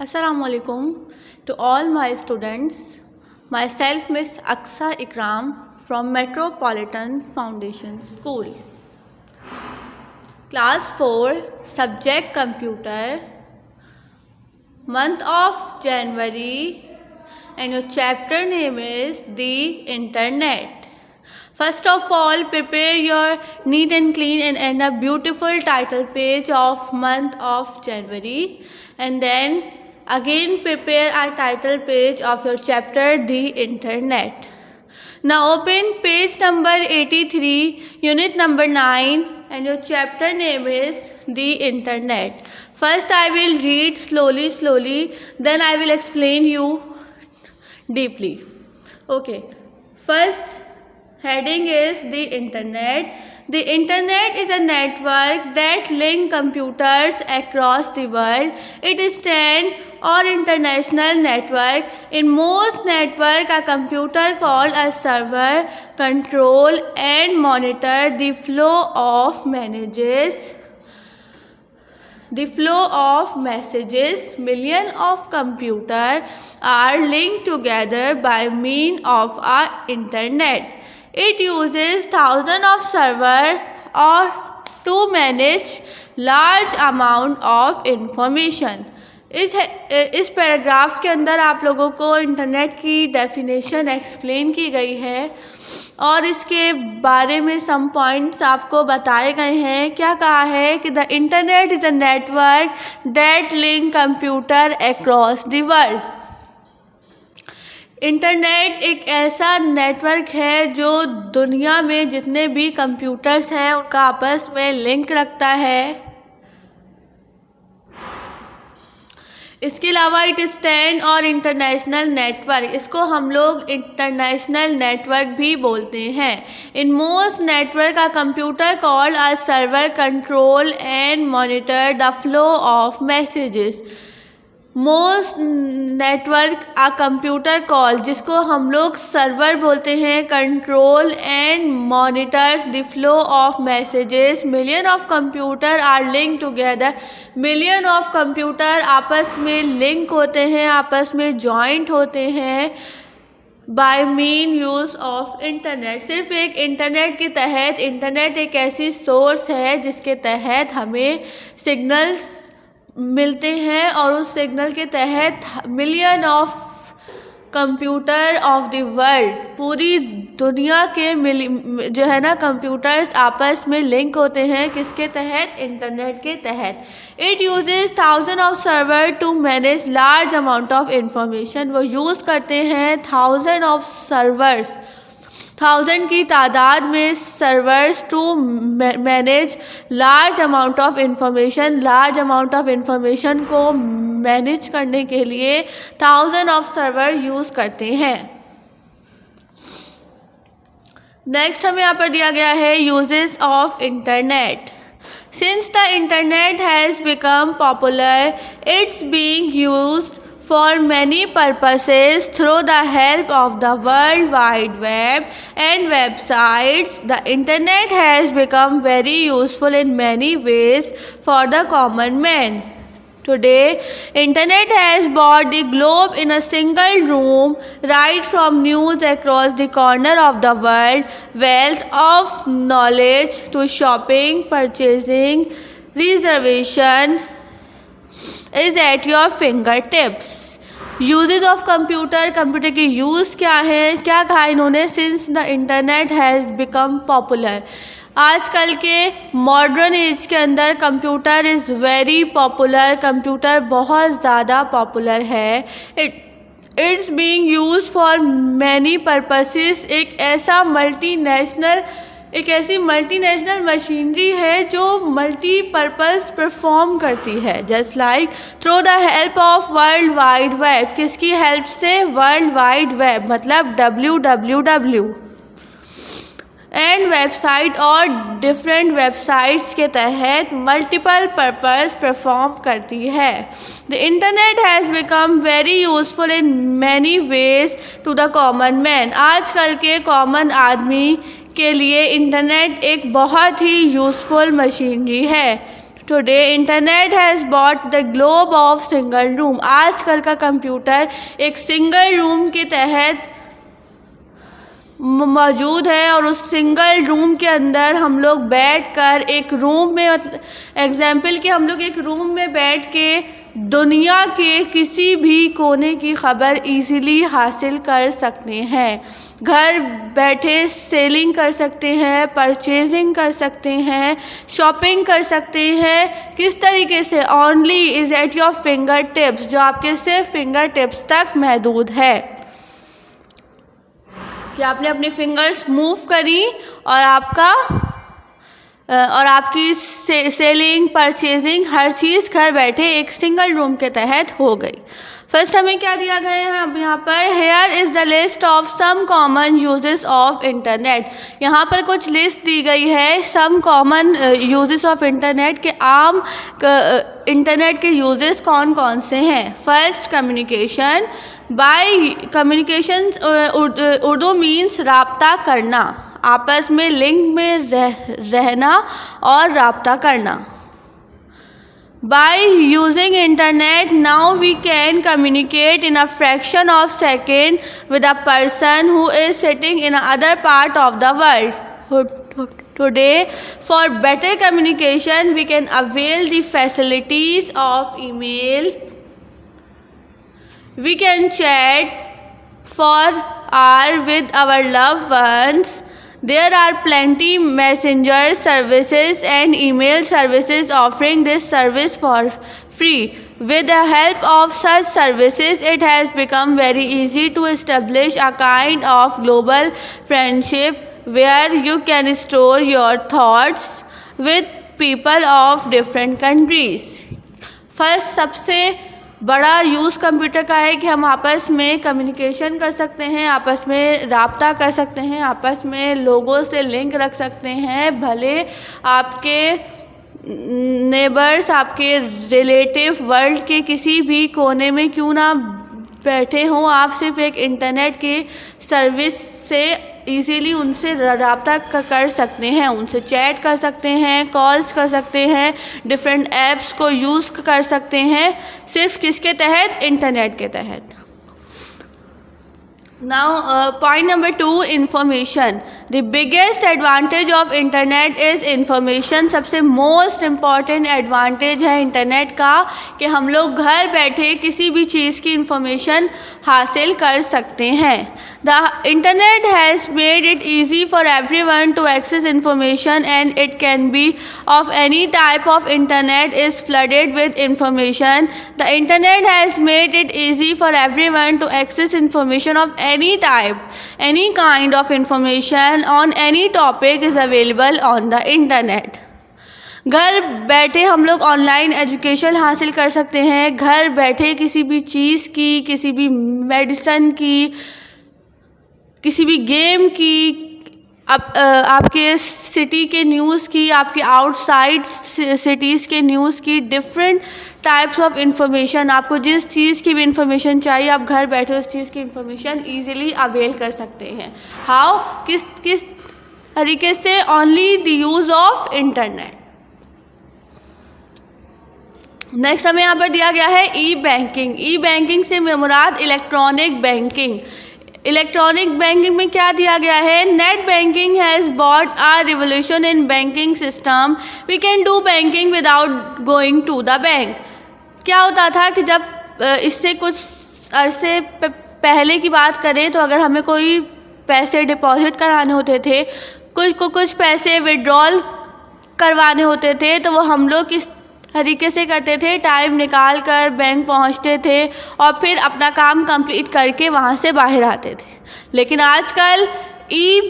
Assalamualaikum to all my students. Myself Miss Aksa Ikram from Metropolitan Foundation School. Class 4, Subject Computer, month of January, and your chapter name is The Internet. First of all, prepare your neat and clean and a beautiful title page of month of January, and then again prepare a title page of your chapter The Internet. Now open page number 83, unit number 9, and your chapter name is The Internet. First I will read slowly, then I will explain you deeply. Okay, first heading is The Internet. The Internet is a network that links computers across the world. It stands for international network. In most networks, a computer called a server control and monitor the flow of messages. Millions of computers are linked together by means of a internet. It uses thousands of servers to manage large amount of information. इस paragraph के अंदर आप लोगों को internet की definition explain की गई है और इसके बारे में सम पॉइंट्स आपको बताए गए हैं. क्या कहा है कि the internet is a network that link computer across the world. Internet एक ऐसा नेटवर्क है जो दुनिया में जितने भी कंप्यूटर्स हैं उनका आपस में लिंक रखता है. इसके अलावा it stand or international network, इसको हम लोग इंटरनेशनल नेटवर्क भी बोलते हैं. इन मोस्ट नेटवर्क का computer called a server control and monitor the flow of messages. Most network a computer call, जिसको हम लोग सर्वर बोलते हैं, control and monitors the flow of messages. Million of computer are link together. Million of computer आपस में link होते हैं, आपस में जॉइंट होते हैं by mean use of internet. सिर्फ एक इंटरनेट के तहत, इंटरनेट एक ऐसी सोर्स है जिसके तहत हमें सिग्नल्स मिलते हैं और उस सिग्नल के तहत million of computer of the world, पूरी दुनिया के जो है ना कंप्यूटर्स आपस में लिंक होते हैं. किसके तहत? इंटरनेट के तहत. It uses thousand of server to manage large amount of information. वो यूज़ करते हैं थाउजेंड ऑफ सर्वर्स, थाउजेंड की तादाद में servers to manage large amount of information. Large amount of information को मैनेज करने के लिए थाउजेंड ऑफ सर्वर यूज़ करते हैं. नेक्स्ट हमें यहाँ पर दिया गया है uses of internet. Since the internet has become popular, it's being used for many purposes through the help of the World Wide Web and websites. The internet has become very useful in many ways for the common man. Today, internet has brought the globe in a single room, right from news across the corner of the world, wealth of knowledge to shopping, purchasing, reservation is at your fingertips. Uses of computer, computer की use क्या है? क्या कहा इन्होंने? Since the internet has become popular. आजकल के modern age के अंदर computer is very popular. Computer बहुत ज़्यादा पॉपुलर है. It's being use for many purposes. एक ऐसी मल्टीनेशनल मशीनरी है जो मल्टीपर्पज़ परफॉर्म करती है. Just like through the help of world wide web. किसकी हेल्प से? वर्ल्ड वाइड वेब मतलब www. एंड वेबसाइट और डिफरेंट वेबसाइट्स के तहत मल्टीपल पर्पज़ परफॉर्म करती है. The internet has become very useful in many ways to the common man. आजकल के कॉमन आदमी के लिए इंटरनेट एक बहुत ही यूज़फुल मशीनरी है. Today internet has bought the globe of single room. आजकल का कंप्यूटर एक सिंगल रूम के तहत मौजूद है और उस सिंगल रूम के अंदर हम लोग बैठकर एक रूम में एग्जाम्पल कि हम लोग एक रूम में बैठ के दुनिया के किसी भी कोने की खबर इजीली हासिल कर सकते हैं। घर बैठे सेलिंग कर सकते हैं, परचेजिंग कर सकते हैं, शॉपिंग कर सकते हैं। किस तरीके से? Only is at your finger tips, जो आपके सिर्फ फिंगर टिप्स तक महदूद है कि आपने अपनी फिंगर्स मूव करी और आपकी सेलिंग परचेजिंग हर चीज़ घर बैठे एक सिंगल रूम के तहत हो गई। फर्स्ट हमें क्या दिया गया है अब यहाँ पर? Here is the list of some common uses of internet. यहाँ पर कुछ लिस्ट दी गई है some common uses of internet के आम इंटरनेट के यूजेस कौन कौन से हैं। First, communication. By communication Urdu means राब्ता करना, आपस में लिंक में रहना और राब्ता करना। By using internet now we can communicate in a fraction of second with a person who is sitting in another part of the world. Today, for better communication, we can avail the facilities of email. We can chat for hours with our loved ones. There are plenty messenger services and email services offering this service for free. With the help of such services, it has become very easy to establish a kind of global friendship where you can store your thoughts with people of different countries. First, सबसे बड़ा use computer का है कि हम आपस में communication कर सकते हैं, आपस में राब्ता कर सकते हैं, आपस में लोगों से लिंक रख सकते हैं। भले आपके नेबर्स, आपके रिलेटिव वर्ल्ड के किसी भी कोने में क्यों ना बैठे हों, आप सिर्फ एक इंटरनेट की सर्विस से इजीली उनसे राब्ता कर सकते हैं, उनसे चैट कर सकते हैं, कॉल्स कर सकते हैं, डिफरेंट ऐप्स को यूज़ कर सकते हैं, सिर्फ किसके तहत? इंटरनेट के तहत। Now, point number 2, information. The biggest advantage of internet is information. सबसे most important advantage है इंटरनेट का कि हम लोग घर बैठे किसी भी चीज़ की information हासिल कर सकते हैं। The internet has made it easy for everyone to access information, and it can be of any type of internet is flooded with information. The internet has made it easy for everyone to access information of any type, any kind of information on any topic is available on the internet. घर बैठे हम लोग online education हासिल कर सकते हैं, घर बैठे किसी भी चीज़ की, किसी भी मेडिसिन की, किसी भी गेम की, आपके सिटी के न्यूज़ की, आपके आउटसाइड सिटीज़ के न्यूज़ की, डिफरेंट टाइप्स ऑफ इंफॉर्मेशन। आपको जिस चीज़ की भी इंफॉर्मेशन चाहिए आप घर बैठे उस चीज़ की इंफॉर्मेशन ईजिली अवेल कर सकते हैं। हाउ? किस तरीके से? Only the use of internet. Next हमें यहाँ पर दिया गया है ई बैंकिंग। ई बैंकिंग से मुराद इलेक्ट्रॉनिक बैंकिंग। इलेक्ट्रॉनिक बैंकिंग में क्या दिया गया है? Net banking has bought a revolution in banking system. We can do banking without going to the bank. क्या होता था कि जब इससे कुछ अरसे पहले की बात करें तो अगर हमें कोई पैसे डिपॉजिट कराने होते थे, कुछ पैसे विड्रॉल करवाने होते थे, तो वो हम लोग किस तरीके से करते थे? टाइम निकाल कर बैंक पहुंचते थे और फिर अपना काम कंप्लीट करके वहां से बाहर आते थे। लेकिन आजकल ई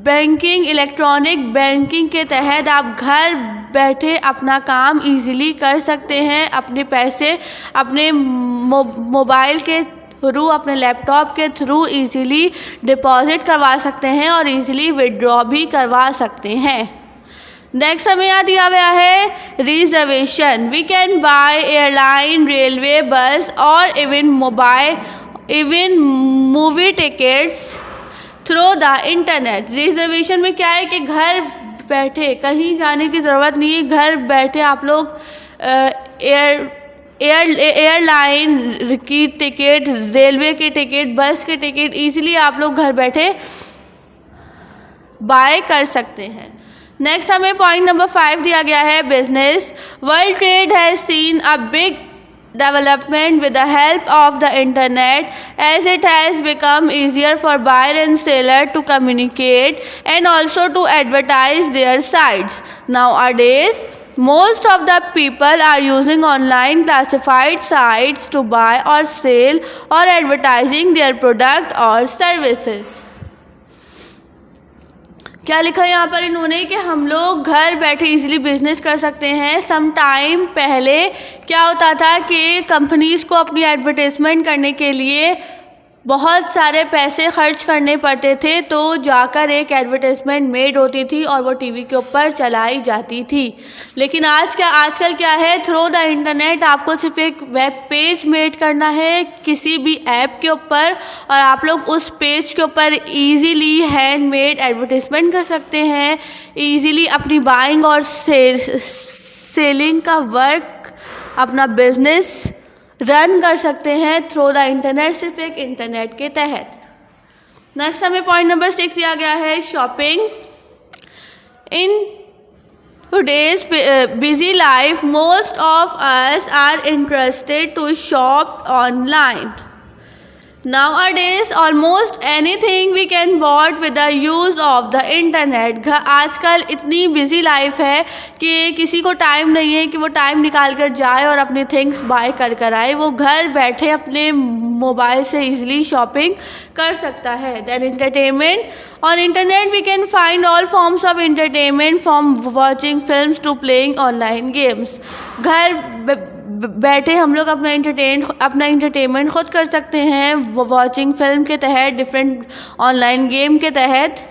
बैंकिंग, इलेक्ट्रॉनिक बैंकिंग के तहत आप घर बैठे अपना काम इजीली कर सकते हैं। अपने पैसे अपने मोबाइल के थ्रू, अपने लैपटॉप के थ्रू इजीली डिपॉजिट करवा सकते हैं और इजीली विड्रॉ भी करवा सकते हैं। नेक्स्ट हमें यहाँ दिया गया है reservation. We can buy airline, railway, bus और even movie tickets through the internet. Reservation में क्या है कि घर बैठे, कहीं जाने की ज़रूरत नहीं है, घर बैठे आप लोग एयरलाइन की टिकट, रेलवे की टिकट, बस की टिकट ईजिली आप लोग घर बैठे बाय कर सकते हैं। नेक्स्ट हमें पॉइंट नंबर 5 दिया गया है business. World trade has seen a big development with the help of the internet, as it has become easier for buyer and seller to communicate and also to advertise their sites. Nowadays, most of the people are using online classified sites to buy or sell or advertising their product or services. क्या लिखा है यहाँ पर इन्होंने कि हम लोग घर बैठे इजीली बिजनेस कर सकते हैं। सम टाइम पहले क्या होता था कि कंपनीज़ को अपनी एडवर्टाइजमेंट करने के लिए बहुत सारे पैसे खर्च करने पड़ते थे, तो जाकर एक एडवर्टाइजमेंट मेड होती थी और वो टीवी के ऊपर चलाई जाती थी। लेकिन आजकल क्या है, थ्रू द इंटरनेट आपको सिर्फ एक वेब पेज मेड करना है किसी भी ऐप के ऊपर, और आप लोग उस पेज के ऊपर इजीली हैंडमेड एडवर्टाइजमेंट कर सकते हैं, इजीली अपनी बाइंग और सेलिंग का वर्क, अपना बिजनेस रन कर सकते हैं थ्रू द इंटरनेट, सिर्फ एक इंटरनेट के तहत। नेक्स्ट हमें पॉइंट नंबर 6 दिया गया है shopping. In today's busy life, most of us are interested to shop online. Nowadays, almost anything we can bought with the use of the internet. आजकल इतनी बिजी लाइफ है कि किसी को टाइम नहीं है कि वो टाइम निकाल कर जाए और अपने थिंग्स बाय कर आए, वो घर बैठे अपने मोबाइल से इजीली शॉपिंग कर सकता है। Then entertainment, on internet we can find all forms of entertainment from watching films to playing online games. घर बैठे हम लोग अपना इंटरटेनमेंट खुद कर सकते हैं वॉचिंग फिल्म के तहत, डिफरेंट ऑनलाइन गेम के तहत।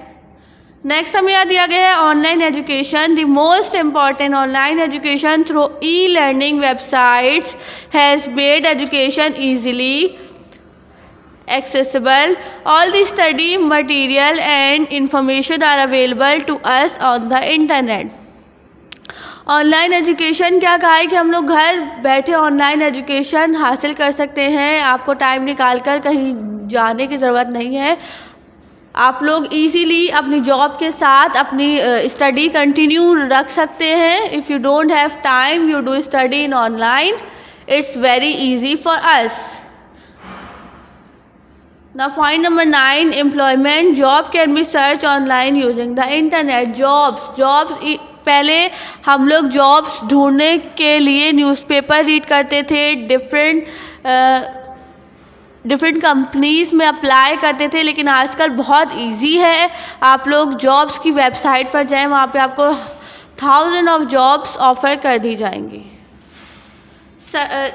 नेक्स्ट हमें यहाँ दिया गया है online education. The most important online education through e learning websites has made education easily accessible. All the study material and information are available to us on the internet. Online education क्या कहा है कि हम लोग घर बैठे online education हासिल कर सकते हैं, आपको टाइम निकाल कर कहीं जाने की ज़रूरत नहीं है, आप लोग इजीली अपनी जॉब के साथ अपनी स्टडी कंटिन्यू रख सकते हैं। If you don't have time you do study in online, it's very easy for us. Now point number 9, employment. Job can be searched online using the internet. Jobs पहले हम लोग jobs ढूंढने के लिए newspaper read करते थे, different companies में apply करते थे, लेकिन आजकल बहुत इजी है। आप लोग जॉब्स की वेबसाइट पर जाएं, वहाँ पे आपको 1000 ऑफ जॉब्स ऑफ़र कर दी जाएंगी।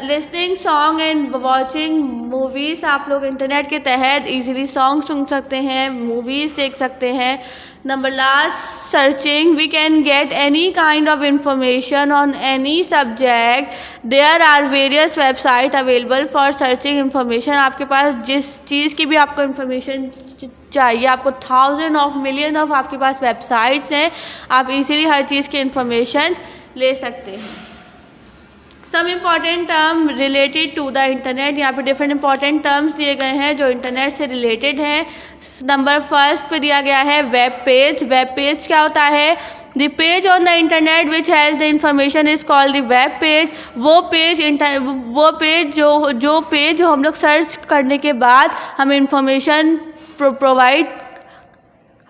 Listening song and watching movies, आप लोग इंटरनेट के तहत इजीली सॉन्ग सुन सकते हैं, मूवीज़ देख सकते हैं। Number last, searching, we can get any kind of information on any subject. There are various website available for searching information. आपके पास जिस चीज़ की भी आपको इंफॉर्मेशन चाहिए, आपको 1000 ऑफ मिलियन ऑफ आपके पास वेबसाइट्स हैं, आप इजीली हर चीज़ की इंफॉर्मेशन ले सकते हैं। Some important term related to the internet, यहाँ पे डिफरेंट इंपॉर्टेंट टर्म्स दिए गए हैं जो इंटरनेट से रिलेटेड हैं। नंबर फर्स्ट पे दिया गया है वेब पेज। वेब पेज क्या होता है? The page on the internet which has the information is called the web page. वो पेज जो हम लोग सर्च करने के बाद हमें इंफॉर्मेशन प्रोवाइड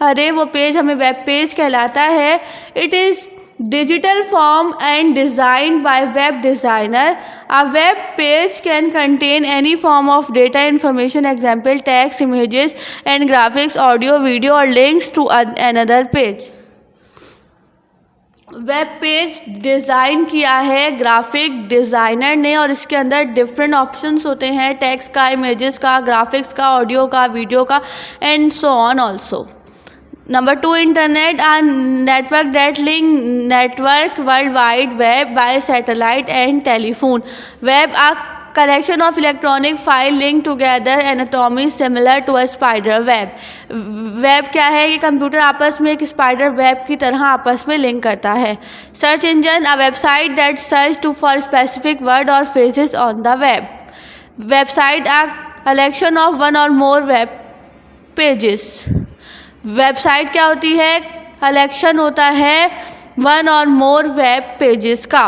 करे, वो पेज हमें वेब पेज कहलाता है। It is digital form and designed by web designer. A web page can contain any form of data information, example text, images and graphics, audio, video or links to another page. Web page design किया है graphic designer ने, और इसके अंदर different options होते हैं, text का, images का, ग्राफिक्स का, ऑडियो का, वीडियो का and so on also. Number 2, internet, a network that link network world wide web by satellite and telephone. Web, a collection of electronic file linked together anatomy similar to a spider web. Web क्या है? ये computer आपस में एक spider web की तरह आपस में लिंक करता है. Search engine, a website that search to for specific word or phrases on the web. Website, a collection of one or more web pages. Website क्या होती है? कलेक्शन होता है वन और मोर वेब पेजेस का.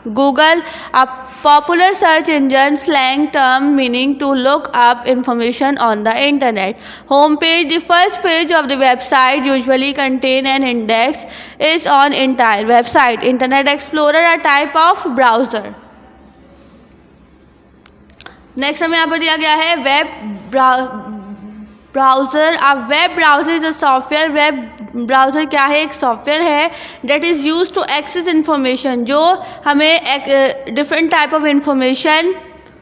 Google, a popular search engine slang term meaning to look up information on the internet. Home page, the first page of the website usually contain an index is on entire website. Internet Explorer, a type of browser. Next हमें यहाँ पर दिया गया है web browser. अब web browser is a software. Web browser क्या है? एक सॉफ्टवेयर है that is use to access information, जो हमें डिफरेंट टाइप ऑफ इंफॉर्मेशन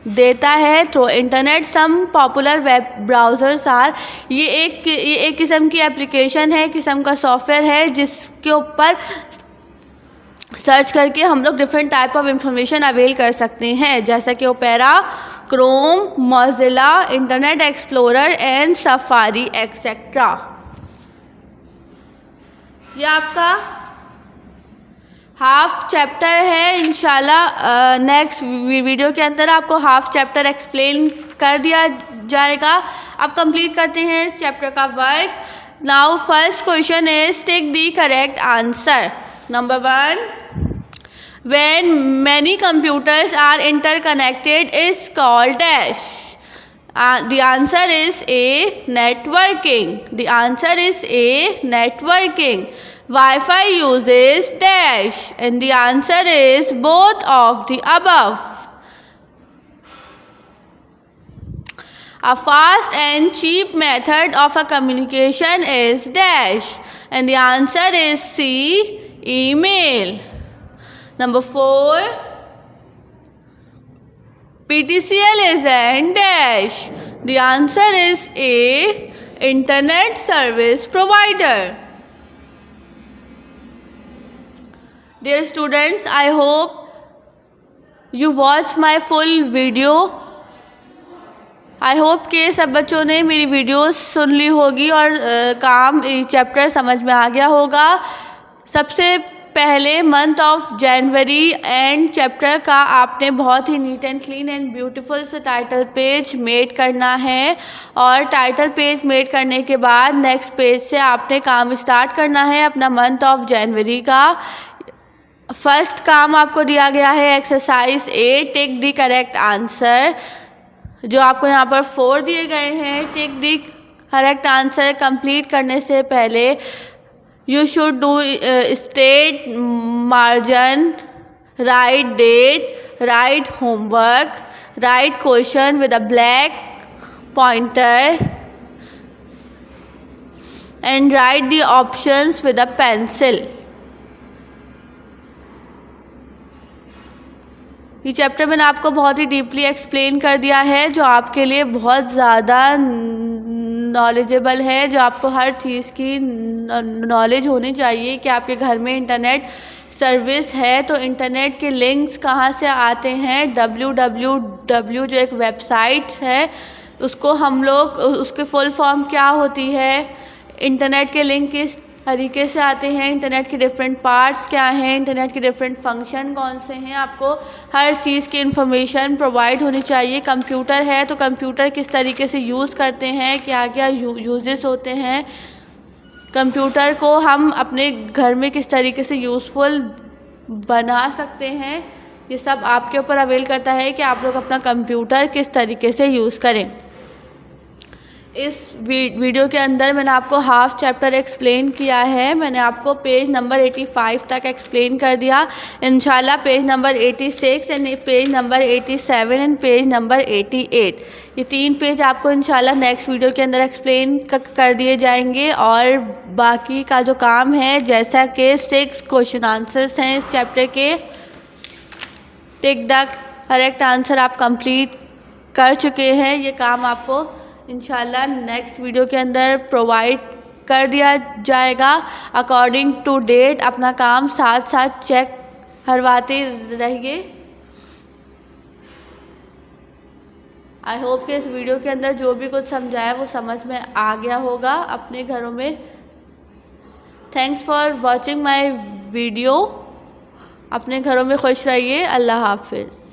देता है through internet. Some popular web browsers are, ये एक किस्म की एप्लीकेशन है, किस्म का सॉफ्टवेयर है जिसके ऊपर सर्च करके हम लोग different type of information avail कर सकते हैं, जैसा कि opera, Chrome, Mozilla, internet explorer and safari etcetera. ये आपका हाफ चैप्टर है. इंशाल्लाह नेक्स्ट वीडियो के अंदर आपको हाफ चैप्टर एक्सप्लेन कर दिया जाएगा. अब कंप्लीट करते हैं इस चैप्टर का work. Now first question is take the correct answer. Number 1, when many computers are interconnected is called dash. The answer is A, networking. The answer is A, networking. Wi-Fi uses dash, and the answer is both of the above. A fast and cheap method of a communication is dash, and the answer is C, email. Number 4, PTCL is an dash. The answer is A, internet service provider. Dear students, I hope you watched my full video. I hope कि सब बच्चों ने मेरी videos सुन ली होगी और काम chapter समझ में आ गया होगा. सबसे पहले month of January and chapter का आपने बहुत ही neat and clean and beautiful से टाइटल पेज मेड करना है, और टाइटल पेज मेड करने के बाद नेक्स्ट पेज से आपने काम स्टार्ट करना है अपना मंथ ऑफ जनवरी का. फर्स्ट काम आपको दिया गया है exercise 8, take the correct answer, जो आपको यहाँ पर 4 दिए गए हैं. Take the correct answer complete करने से पहले you should do state, margin, write date, write homework, write question with a black pointer and write the options with a pencil. ये चैप्टर मैंने आपको बहुत ही डीपली एक्सप्लेन कर दिया है, जो आपके लिए बहुत ज़्यादा नॉलेजेबल है, जो आपको हर चीज़ की नॉलेज होनी चाहिए कि आपके घर में इंटरनेट सर्विस है तो इंटरनेट के लिंक्स कहाँ से आते हैं. www जो एक वेबसाइट है, उसको हम लोग उसके फुल फॉर्म क्या होती है, इंटरनेट के लिंक किस तरीके से आते हैं, इंटरनेट के डिफरेंट पार्ट्स क्या हैं, इंटरनेट के डिफरेंट फंक्शन कौन से हैं, आपको हर चीज़ की इंफॉर्मेशन प्रोवाइड होनी चाहिए. कंप्यूटर है तो कंप्यूटर किस तरीके से यूज़ करते हैं, क्या क्या यूजेस होते हैं, कंप्यूटर को हम अपने घर में किस तरीके से यूज़फुल बना सकते हैं, ये सब आपके ऊपर अवेल करता है कि आप लोग अपना कंप्यूटर किस तरीके से यूज़ करें. इस वीडियो के अंदर मैंने आपको हाफ चैप्टर एक्सप्लेन किया है. मैंने आपको पेज नंबर 85 तक एक्सप्लेन कर दिया. इंशाल्लाह page number 86 and page number 87 and page number 88, ये 3 पेज आपको इंशाल्लाह नेक्स्ट वीडियो के अंदर एक्सप्लेन कर दिए जाएंगे. और बाकी का जो काम है, जैसा कि 6 क्वेश्चन आंसर्स हैं इस चैप्टर के, टेक द करेक्ट आंसर आप कंप्लीट कर चुके हैं. ये काम आपको इंशाल्लाह नेक्स्ट वीडियो के अंदर प्रोवाइड कर दिया जाएगा. अकॉर्डिंग टू डेट अपना काम साथ साथ चेक करवाते रहिए. आई होप कि इस वीडियो के अंदर जो भी कुछ समझाया वो समझ में आ गया होगा अपने घरों में। Thanks for watching my video. अपने घरों में खुश रहिए। अल्लाह हाफिज़।